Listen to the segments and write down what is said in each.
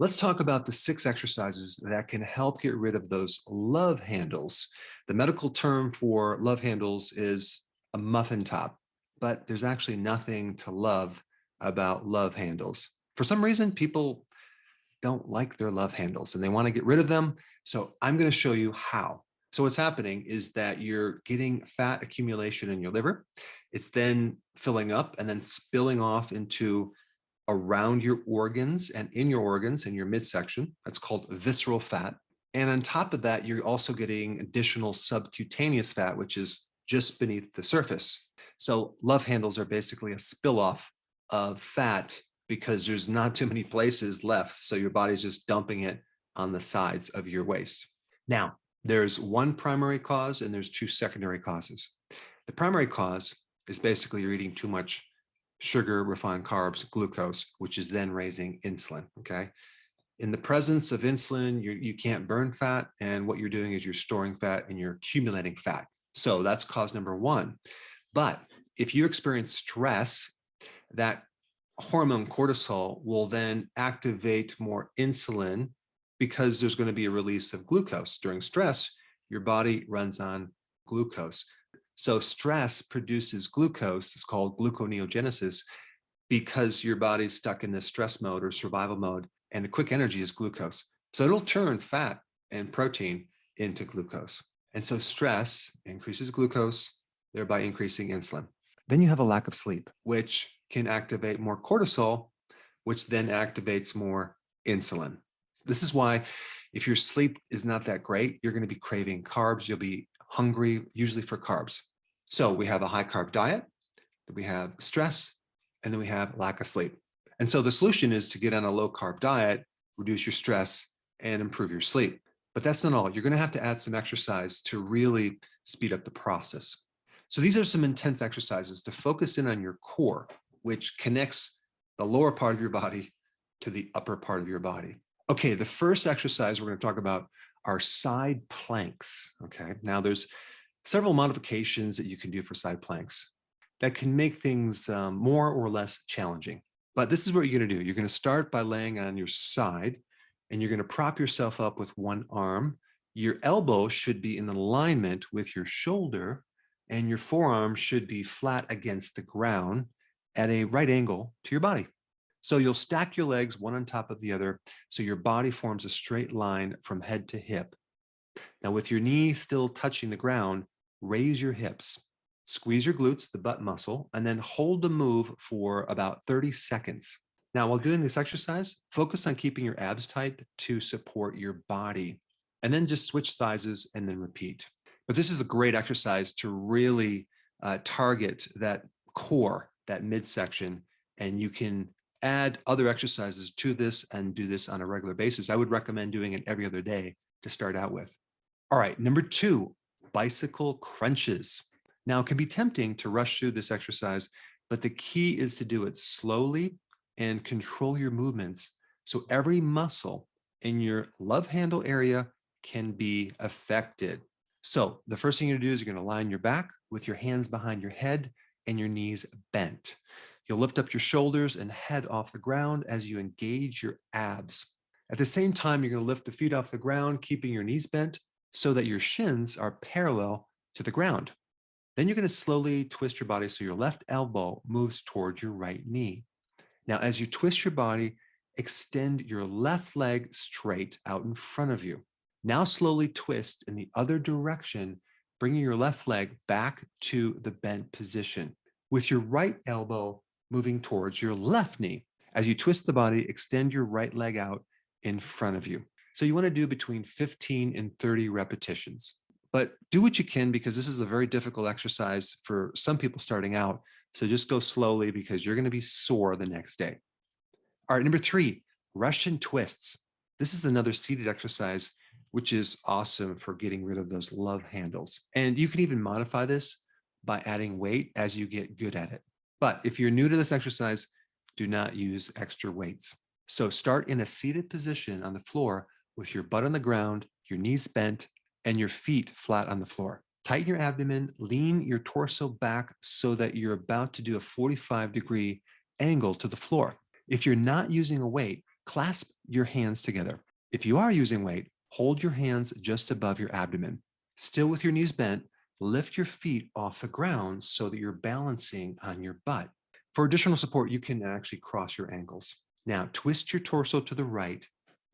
Let's talk about the 6 exercises that can help get rid of those love handles. The medical term for love handles is a muffin top, but there's actually nothing to love about love handles. For some reason, people don't like their love handles and they want to get rid of them. So I'm going to show you how. So what's happening is that you're getting fat accumulation in your liver. It's then filling up and then spilling off into around your organs and in your organs in your midsection. That's called visceral fat. And on top of that, you're also getting additional subcutaneous fat, which is just beneath the surface. So love handles are basically a spill off of fat because there's not too many places left. So your body's just dumping it on the sides of your waist. Now, there's one primary cause and there's 2 secondary causes. The primary cause is basically you're eating too much sugar, refined carbs, glucose, which is then raising insulin, okay? In the presence of insulin, you can't burn fat, and what you're doing is you're storing fat and you're accumulating fat. So that's cause number 1. But if you experience stress, that hormone cortisol will then activate more insulin because there's going to be a release of glucose. During stress, your body runs on glucose. So stress produces glucose. It's called gluconeogenesis because your body's stuck in this stress mode or survival mode, and the quick energy is glucose. So it'll turn fat and protein into glucose. And so stress increases glucose, thereby increasing insulin. Then you have a lack of sleep, which can activate more cortisol, which then activates more insulin. This is why if your sleep is not that great, you're going to be craving carbs. You'll be hungry, usually for carbs. So we have a high carb diet, we have stress, and then we have lack of sleep. And so the solution is to get on a low carb diet, reduce your stress, and improve your sleep. But that's not all. You're going to have to add some exercise to really speed up the process. So these are some intense exercises to focus in on your core, which connects the lower part of your body to the upper part of your body. Okay, the first exercise we're going to talk about are side planks. Okay, now there's several modifications that you can do for side planks that can make things more or less challenging. But this is what you're going to do. You're going to start by laying on your side, and you're going to prop yourself up with one arm. Your elbow should be in alignment with your shoulder, and your forearm should be flat against the ground at a right angle to your body. So you'll stack your legs one on top of the other so your body forms a straight line from head to hip. Now, with your knee still touching the ground, raise your hips, squeeze your glutes, the butt muscle, and then hold the move for about 30 seconds. Now, while doing this exercise, focus on keeping your abs tight to support your body, and then just switch sizes and then repeat. But this is a great exercise to really target that core, that midsection, and you can add other exercises to this and do this on a regular basis. I would recommend doing it every other day to start out with. All right, number 2, bicycle crunches. Now, it can be tempting to rush through this exercise, but the key is to do it slowly and control your movements so every muscle in your love handle area can be affected. So the first thing you're going to do is you're going to line your back with your hands behind your head and your knees bent. You'll lift up your shoulders and head off the ground as you engage your abs. At the same time, you're going to lift the feet off the ground, keeping your knees bent so that your shins are parallel to the ground. Then you're going to slowly twist your body so your left elbow moves towards your right knee. Now, as you twist your body, extend your left leg straight out in front of you. Now slowly twist in the other direction, bringing your left leg back to the bent position, with your right elbow moving towards your left knee. As you twist the body, extend your right leg out in front of you. So you want to do between 15 and 30 repetitions. But do what you can because this is a very difficult exercise for some people starting out. So just go slowly because you're going to be sore the next day. All right, number 3, Russian twists. This is another seated exercise, which is awesome for getting rid of those love handles. And you can even modify this by adding weight as you get good at it. But if you're new to this exercise, do not use extra weights. So start in a seated position on the floor with your butt on the ground, your knees bent, and your feet flat on the floor. Tighten your abdomen, lean your torso back so that you're about to do a 45-degree angle to the floor. If you're not using a weight, clasp your hands together. If you are using weight, hold your hands just above your abdomen. Still with your knees bent, lift your feet off the ground so that you're balancing on your butt. For additional support, you can actually cross your ankles. Now, twist your torso to the right.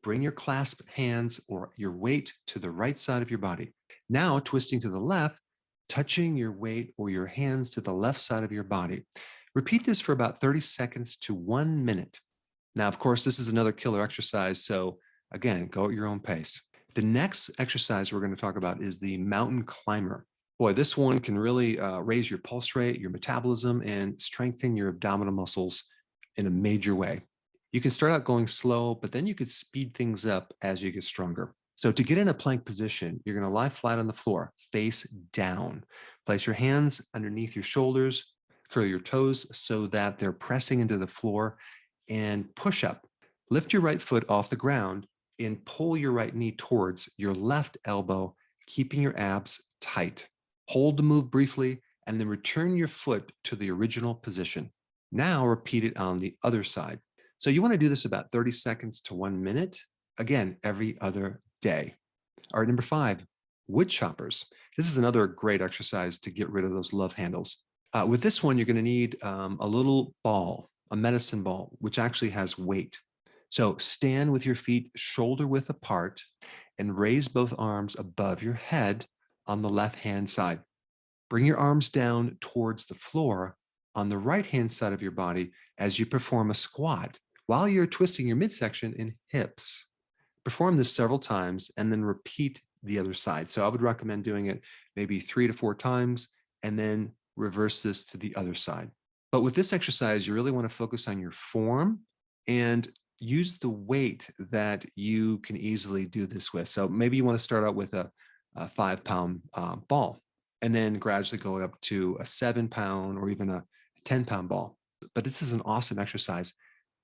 Bring your clasped hands or your weight to the right side of your body. Now, twisting to the left, touching your weight or your hands to the left side of your body. Repeat this for about 30 seconds to 1 minute. Now, of course, this is another killer exercise, so again, go at your own pace. The next exercise we're going to talk about is the mountain climber. Boy, this one can really raise your pulse rate, your metabolism, and strengthen your abdominal muscles in a major way. You can start out going slow, but then you could speed things up as you get stronger. So to get in a plank position, you're going to lie flat on the floor, face down. Place your hands underneath your shoulders, curl your toes so that they're pressing into the floor, and push up. Lift your right foot off the ground and pull your right knee towards your left elbow, keeping your abs tight. Hold the move briefly and then return your foot to the original position. Now repeat it on the other side. So you want to do this about 30 seconds to 1 minute, again, every other day. All right, number 5, woodchoppers. This is another great exercise to get rid of those love handles. With this one, you're going to need a little ball, a medicine ball, which actually has weight. So stand with your feet shoulder width apart and raise both arms above your head on the left-hand side. Bring your arms down towards the floor on the right-hand side of your body as you perform a squat while you're twisting your midsection and hips. Perform this several times and then repeat the other side. So I would recommend doing it maybe 3 to 4 times and then reverse this to the other side. But with this exercise, you really want to focus on your form and use the weight that you can easily do this with. So maybe you want to start out with a 5-pound ball and then gradually go up to a 7-pound or even a 10-pound ball. But this is an awesome exercise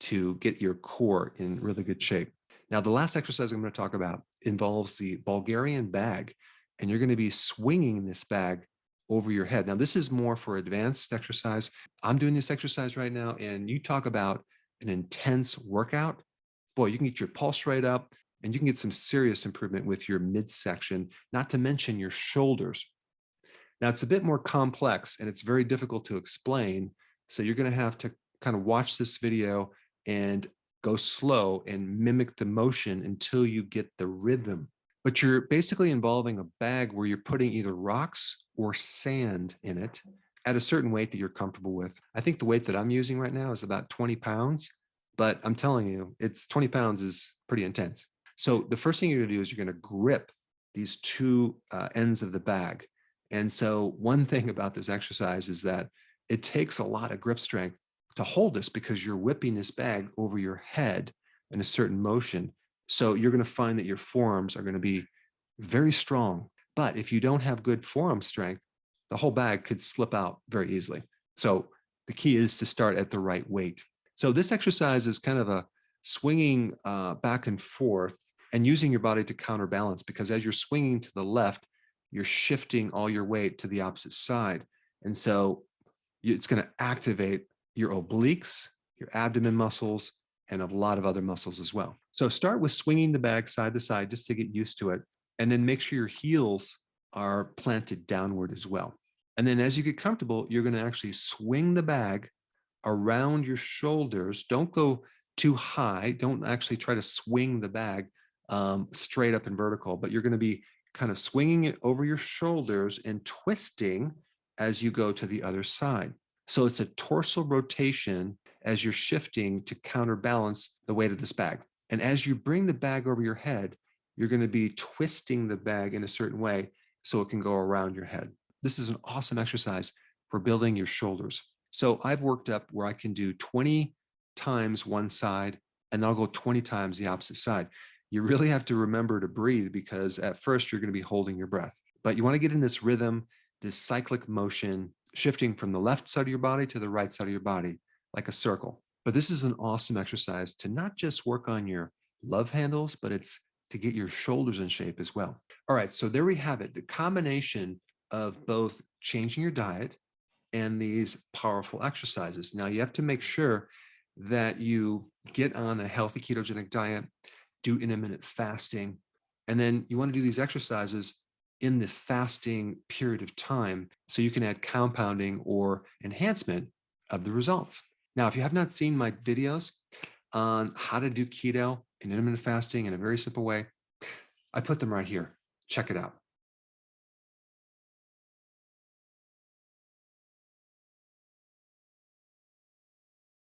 to get your core in really good shape. Now, the last exercise I'm going to talk about involves the Bulgarian bag, and you're going to be swinging this bag over your head. Now, this is more for advanced exercise. I'm doing this exercise right now, and you talk about an intense workout. Boy, you can get your pulse rate up, and you can get some serious improvement with your midsection, not to mention your shoulders. Now, it's a bit more complex, and it's very difficult to explain, so you're going to have to kind of watch this video and go slow and mimic the motion until you get the rhythm. But you're basically involving a bag where you're putting either rocks or sand in it at a certain weight that you're comfortable with. I think the weight that I'm using right now is about 20 pounds, but I'm telling you, 20 pounds is pretty intense. So the first thing you're going to do is you're going to grip these two ends of the bag. And so one thing about this exercise is that it takes a lot of grip strength to hold this because you're whipping this bag over your head in a certain motion. So you're going to find that your forearms are going to be very strong. But if you don't have good forearm strength, the whole bag could slip out very easily. So the key is to start at the right weight. So this exercise is kind of a swinging back and forth and using your body to counterbalance, because as you're swinging to the left, you're shifting all your weight to the opposite side. And so it's going to activate your obliques, your abdomen muscles, and a lot of other muscles as well. So start with swinging the bag side to side just to get used to it. And then make sure your heels are planted downward as well. And then as you get comfortable, you're going to actually swing the bag around your shoulders. Don't go too high. Don't actually try to swing the bag straight up and vertical, but you're going to be kind of swinging it over your shoulders and twisting as you go to the other side. So it's a torso rotation as you're shifting to counterbalance the weight of this bag. And as you bring the bag over your head, you're going to be twisting the bag in a certain way so it can go around your head. This is an awesome exercise for building your shoulders. So I've worked up where I can do 20 times one side, and I'll go 20 times the opposite side. You really have to remember to breathe, because at first you're going to be holding your breath. But you want to get in this rhythm, this cyclic motion, shifting from the left side of your body to the right side of your body, like a circle. But this is an awesome exercise to not just work on your love handles, but it's to get your shoulders in shape as well. All right, so there we have it. The combination of both changing your diet and these powerful exercises. Now you have to make sure that you get on a healthy ketogenic diet, do intermittent fasting, and then you want to do these exercises in the fasting period of time so you can add compounding or enhancement of the results. Now, if you have not seen my videos on how to do keto and intermittent fasting in a very simple way, I put them right here. Check it out.